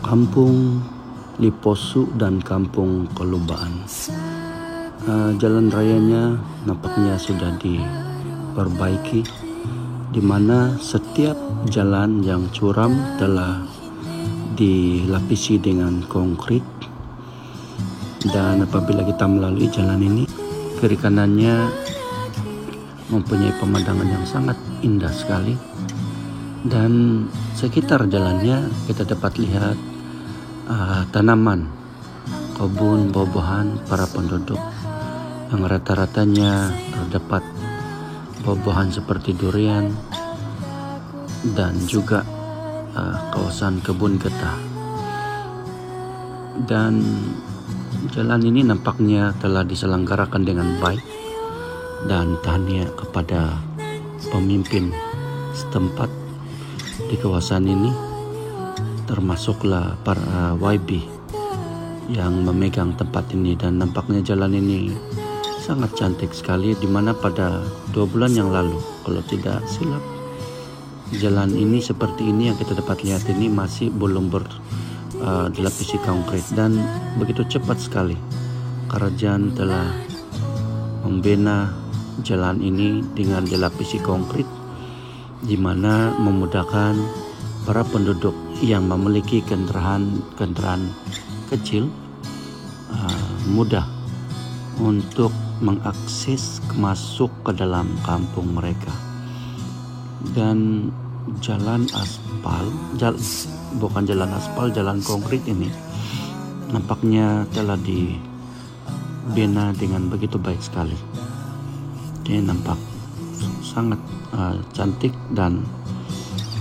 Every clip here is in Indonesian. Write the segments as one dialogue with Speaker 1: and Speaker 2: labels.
Speaker 1: Kampung Liposu dan Kampung Kelubaan. Jalan rayanya nampaknya sudah diperbaiki, di mana setiap jalan yang curam telah dilapisi dengan konkrit. Dan apabila kita melalui jalan ini, kiri kanannya mempunyai pemandangan yang sangat indah sekali, dan sekitar jalannya kita dapat lihat tanaman, kebun buah-buahan para penduduk yang rata-ratanya terdapat buah-buahan seperti durian dan juga kawasan kebun getah. Dan jalan ini nampaknya telah diselenggarakan dengan baik, dan tahniah kepada pemimpin setempat di kawasan ini, termasuklah para YB yang memegang tempat ini. Dan nampaknya jalan ini sangat cantik sekali, di mana pada 2 bulan yang lalu, kalau tidak silap, jalan ini seperti ini yang kita dapat lihat ini masih belum dilapisi konkrit. Dan begitu cepat sekali kerajaan telah membina jalan ini dengan dilapisi konkrit, di mana memudahkan para penduduk yang memiliki kendaraan kecil mudah untuk mengakses masuk ke dalam kampung mereka. Dan jalan jalan konkrit ini nampaknya telah dibina dengan begitu baik sekali. Ini nampak sangat cantik dan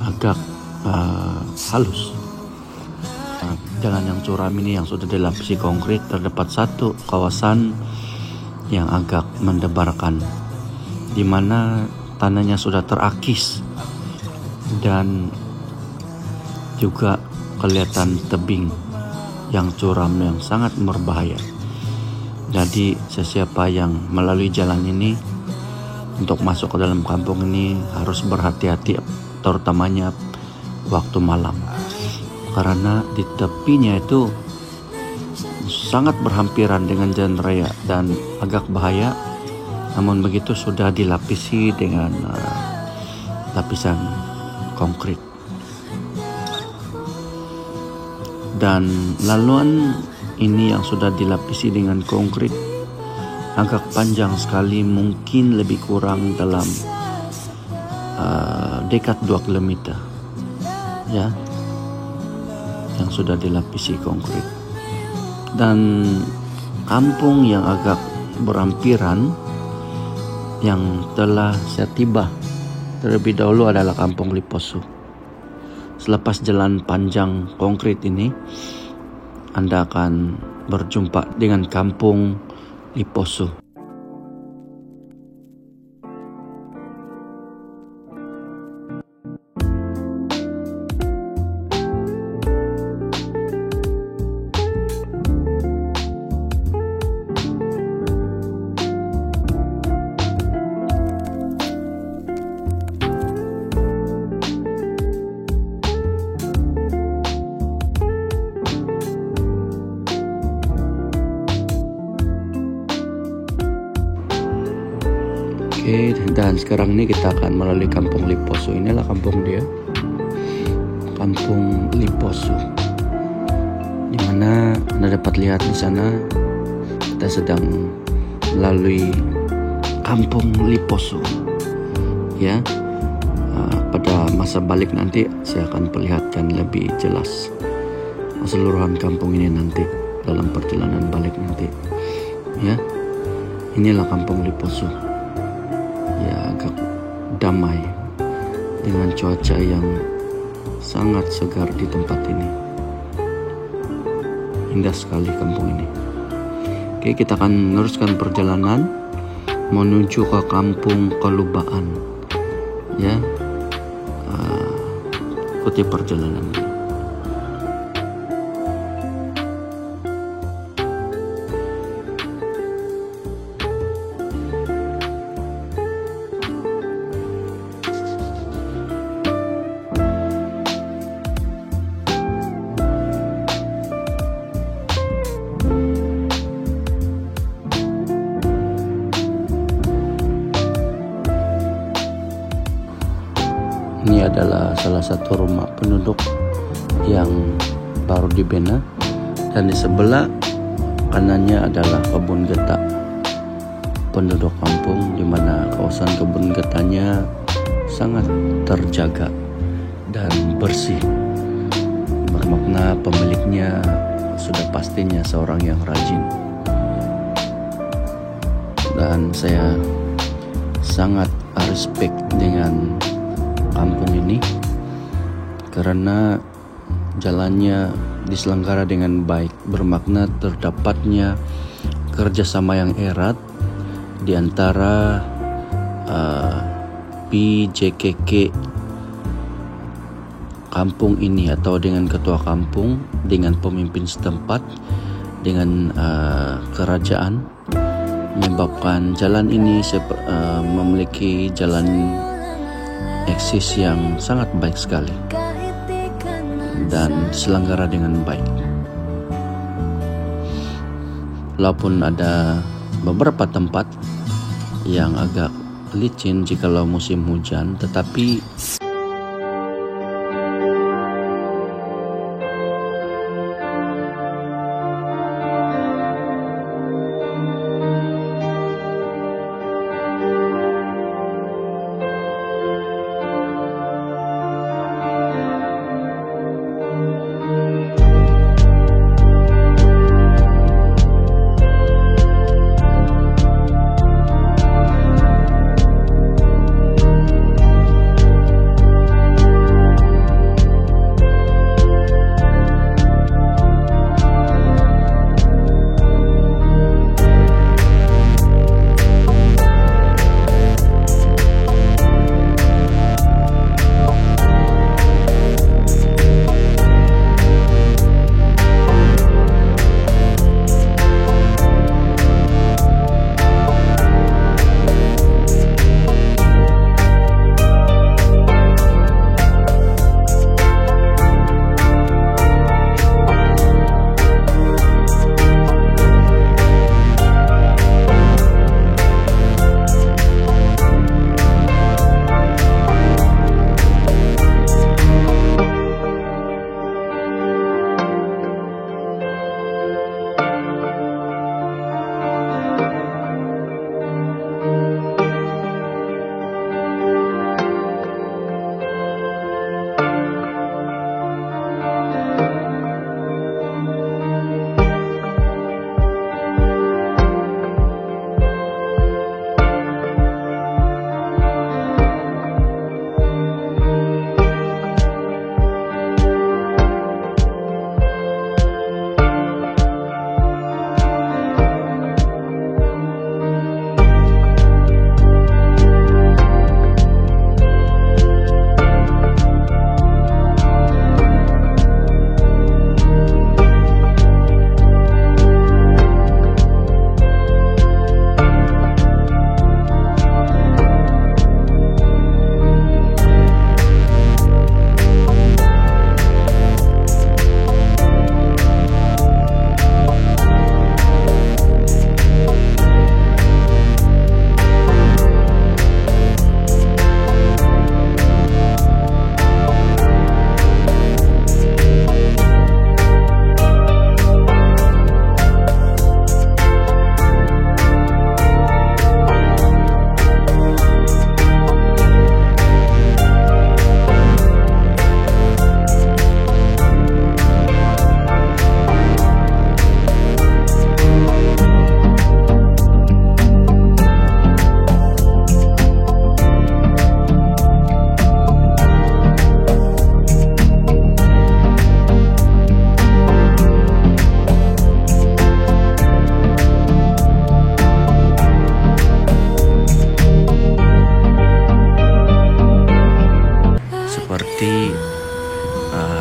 Speaker 1: agak halus. Jalan yang curam ini yang sudah dilapisi konkrit, terdapat satu kawasan yang agak mendebarkan, di mana tanahnya sudah terakis dan juga kelihatan tebing yang curam yang sangat berbahaya. Jadi sesiapa yang melalui jalan ini untuk masuk ke dalam kampung ini harus berhati-hati, terutamanya waktu malam, karena di tepinya itu sangat berhampiran dengan jalan raya dan agak bahaya. Namun begitu sudah dilapisi dengan lapisan konkrit, dan laluan ini yang sudah dilapisi dengan konkrit agak panjang sekali, mungkin lebih kurang dalam dekat 2 kilometer ya, yang sudah dilapisi konkrit. Dan kampung yang agak berhampiran yang telah saya tiba terlebih dahulu adalah Kampung Liposu. Selepas jalan panjang konkrit ini, Anda akan berjumpa dengan Kampung Liposu. Oke, dan sekarang ini kita akan melalui Kampung Liposu. Inilah kampung dia, Kampung Liposu, di mana Anda dapat lihat di sana kita sedang melalui Kampung Liposu. Ya, pada masa balik nanti saya akan perlihatkan lebih jelas keseluruhan kampung ini nanti dalam perjalanan balik nanti. Ya, inilah Kampung Liposu. Ya, agak damai dengan cuaca yang sangat segar di tempat ini. Indah sekali kampung ini. Oke, kita akan meneruskan perjalanan menuju ke Kampung Kelubaan. Ya, ikuti perjalanan ini. Ini adalah salah satu rumah penduduk yang baru dibina, dan di sebelah kanannya adalah kebun getah penduduk kampung, di mana kawasan kebun getahnya sangat terjaga dan bersih. Bermakna pemiliknya sudah pastinya seorang yang rajin. Dan saya sangat respect dengan kampung ini karena jalannya diselenggara dengan baik, bermakna terdapatnya kerjasama yang erat di antara PJKK kampung ini atau dengan ketua kampung, dengan pemimpin setempat, dengan kerajaan, menyebabkan jalan ini memiliki jalan eksis yang sangat baik sekali dan diselenggara dengan baik. Walaupun ada beberapa tempat yang agak licin jikalau musim hujan, tetapi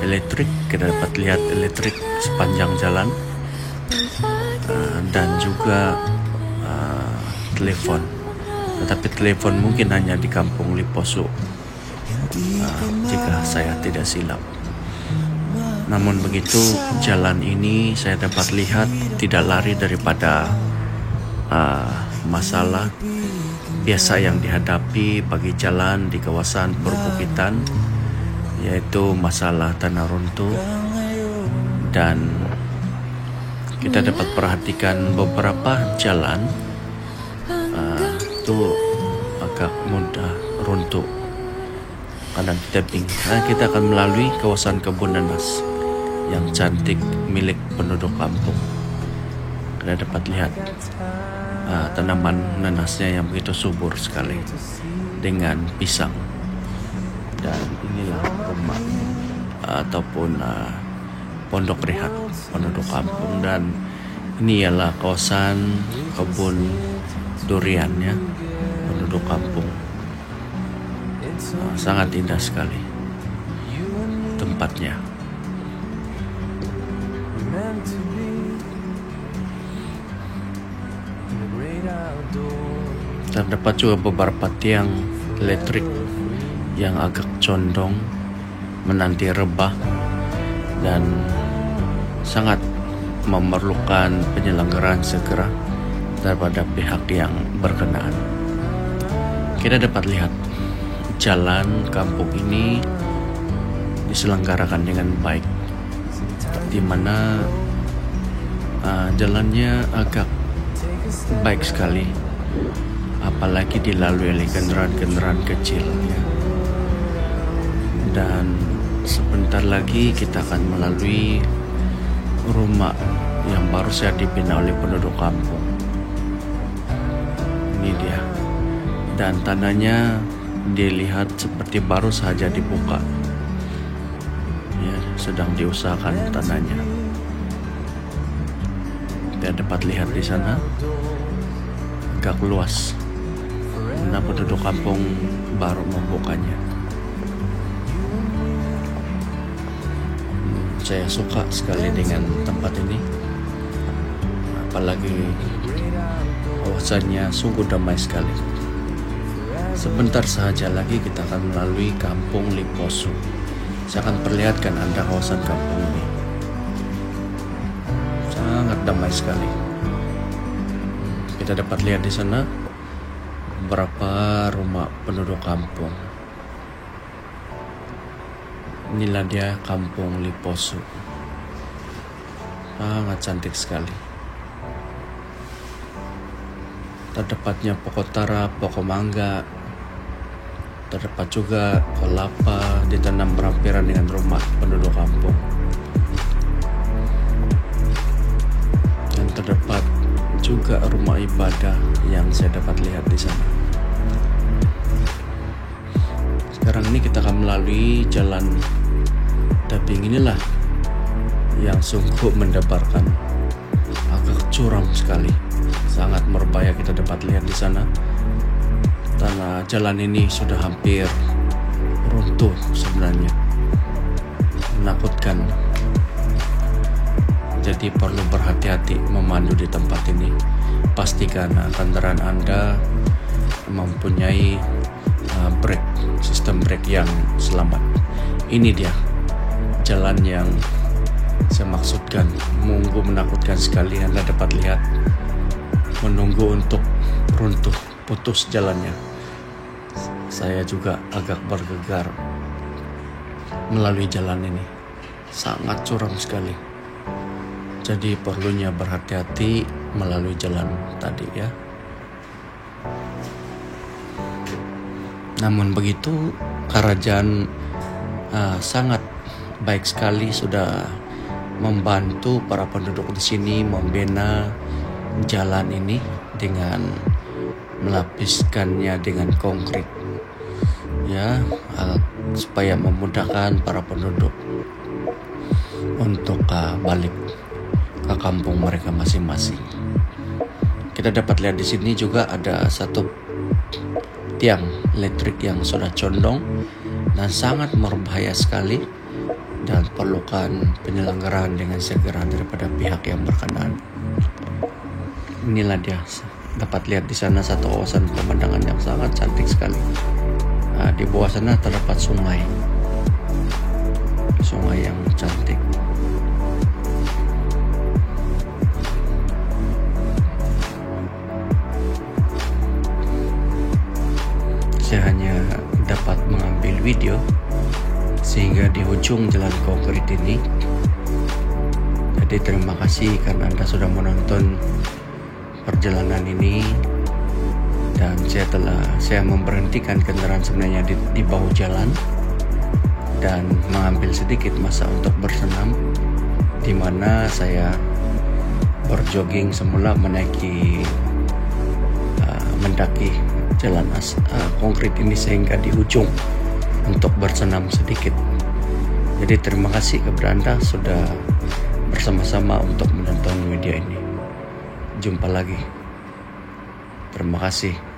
Speaker 1: elektrik, kita dapat lihat elektrik sepanjang jalan, dan juga telepon. Tetapi telepon mungkin hanya di kampung Liposo, jika saya tidak silap. Namun begitu, jalan ini saya dapat lihat tidak lari daripada masalah biasa yang dihadapi bagi jalan di kawasan perbukitan, yaitu masalah tanah runtuh. Dan kita dapat perhatikan beberapa jalan itu agak mudah runtuh. Kadang kita bingung. Kita akan melalui kawasan kebun nanas yang cantik milik penduduk kampung. Kita dapat lihat tanaman nanasnya yang begitu subur sekali dengan pisang. Dan inilah rumah ataupun pondok rehat penduduk kampung. Dan ini ialah kawasan kebun duriannya penduduk kampung. Sangat indah sekali tempatnya. Terdapat juga beberapa tiang elektrik yang agak condong menanti rebah dan sangat memerlukan penyelenggaraan segera daripada pihak yang berkenaan. Kita dapat lihat jalan kampung ini diselenggarakan dengan baik, di mana jalannya agak baik sekali, apalagi dilalui oleh kendaraan-kendaraan kecil ya. Dan sebentar lagi kita akan melalui rumah yang baru saja dibina oleh penduduk kampung. Ini dia, dan tanahnya dilihat seperti baru saja dibuka ya, sedang diusahakan tanahnya. Kita dapat lihat di sana agak luas, karena penduduk kampung baru membukanya. Saya suka sekali dengan tempat ini, apalagi kawasannya sungguh damai sekali. Sebentar saja lagi kita akan melalui kampung Liposo. Saya akan perlihatkan Anda kawasan kampung ini. Sangat damai sekali. Kita dapat lihat di sana beberapa rumah penduduk kampung. Inilah dia kampung Liposo. Sangat cantik sekali. Terdapatnya pokok tara, pokok mangga. Terdapat juga kelapa ditanam berampiran dengan rumah penduduk kampung. Dan terdapat juga rumah ibadah yang saya dapat lihat di sana. Sekarang ini kita akan melalui jalan tebing. Inilah yang sungguh mendebarkan, agak curam sekali, sangat berbahaya. Kita dapat lihat di sana tanah jalan ini sudah hampir runtuh sebenarnya, menakutkan. Jadi perlu berhati-hati memandu di tempat ini. Pastikan kendaraan Anda mempunyai sistem brake yang selamat. Ini dia jalan yang saya maksudkan, menakutkan sekali. Anda dapat lihat menunggu untuk runtuh, putus jalannya. Saya juga agak bergegar melalui jalan ini, sangat curam sekali. Jadi perlunya berhati-hati melalui jalan tadi ya. Namun begitu, kerajaan sangat baik sekali, sudah membantu para penduduk di sini membina jalan ini dengan melapiskannya dengan konkrit ya, supaya memudahkan para penduduk untuk balik ke kampung mereka masing-masing. Kita dapat lihat di sini juga ada satu tiang listrik yang sudah condong dan sangat berbahaya sekali, dan perlukan penyelenggaraan dengan segera daripada pihak yang berkenaan. Inilah dia, dapat lihat di sana satu kawasan pemandangan yang sangat cantik sekali. Di bawah sana terdapat sungai yang cantik. sehingga di ujung jalan konkret ini. Jadi terima kasih karena Anda sudah menonton perjalanan ini, dan saya memberhentikan kendaraan sebenarnya di bahu jalan dan mengambil sedikit masa untuk bersenam, di mana saya berjogging semula mendaki jalan konkret ini sehingga di ujung untuk bersenam sedikit. Jadi terima kasih kepada Anda sudah bersama-sama untuk menonton video ini. Jumpa lagi. Terima kasih.